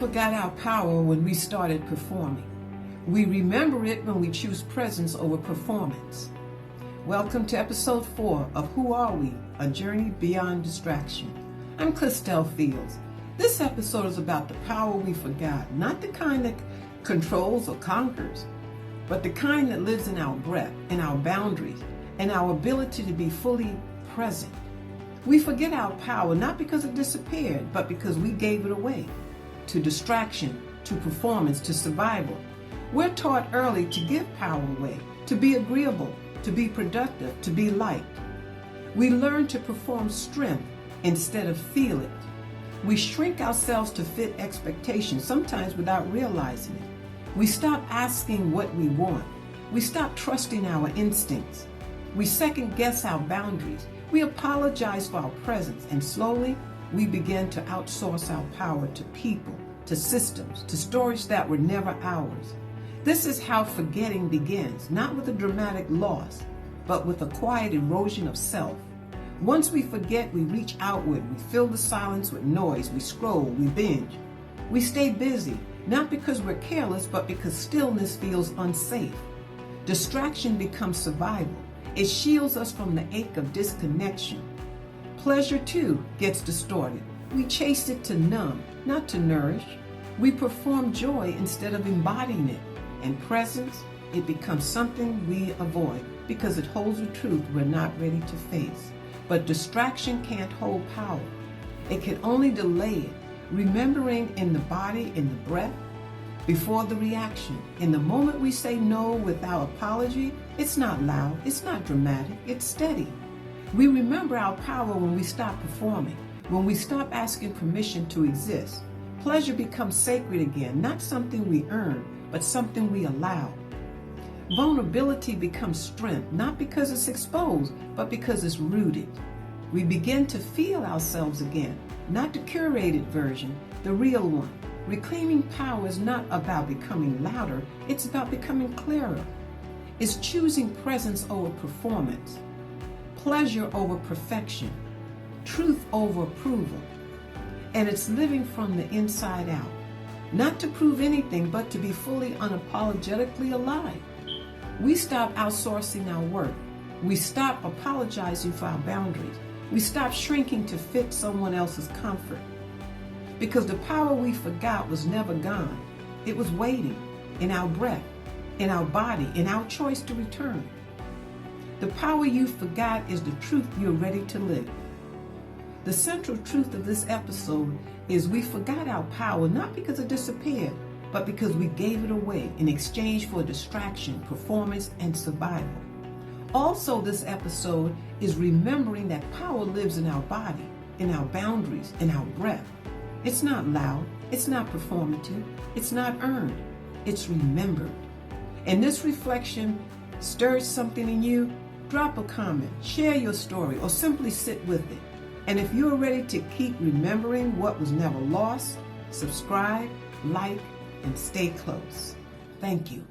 Forgot our power when we started performing. We remember it when we choose presence over performance. Welcome to episode 4 of Who Are We? A Journey Beyond Distraction. I'm Christelle Fields. This episode is about the power we forgot, not the kind that controls or conquers, but the kind that lives in our breath, in our boundaries, and our ability to be fully present. We forget our power not because it disappeared, but because we gave it away. To distraction, to performance, to survival. We're taught early to give power away, to be agreeable, to be productive, to be liked. We learn to perform strength instead of feel it. We shrink ourselves to fit expectations, sometimes without realizing it. We stop asking what we want. We stop trusting our instincts. We second guess our boundaries. We apologize for our presence, and slowly we begin to outsource our power to people, to systems, to stories that were never ours. This is how forgetting begins, not with a dramatic loss, but with a quiet erosion of self. Once we forget, we reach outward, we fill the silence with noise, we scroll, we binge. We stay busy, not because we're careless, but because stillness feels unsafe. Distraction becomes survival. It shields us from the ache of disconnection. Pleasure, too, gets distorted. We chase it to numb, not to nourish. We perform joy instead of embodying it. And presence, it becomes something we avoid because it holds a truth we're not ready to face. But distraction can't hold power. It can only delay it, remembering in the body, in the breath, before the reaction. In the moment we say no without apology, it's not loud, it's not dramatic, it's steady. We remember our power when we stop performing, when we stop asking permission to exist. Pleasure becomes sacred again, not something we earn, but something we allow. Vulnerability becomes strength, not because it's exposed, but because it's rooted. We begin to feel ourselves again, not the curated version, the real one. Reclaiming power is not about becoming louder, it's about becoming clearer. It's choosing presence over performance, pleasure over perfection, truth over approval. And it's living from the inside out, not to prove anything, but to be fully unapologetically alive. We stop outsourcing our work. We stop apologizing for our boundaries. We stop shrinking to fit someone else's comfort. Because the power we forgot was never gone. It was waiting in our breath, in our body, in our choice to return. The power you forgot is the truth you're ready to live. The central truth of this episode is we forgot our power not because it disappeared, but because we gave it away in exchange for distraction, performance, and survival. Also, this episode is remembering that power lives in our body, in our boundaries, in our breath. It's not loud, it's not performative, it's not earned, it's remembered. And this reflection stirs something in you, drop a comment, share your story, or simply sit with it. And if you're ready to keep remembering what was never lost, subscribe, like, and stay close. Thank you.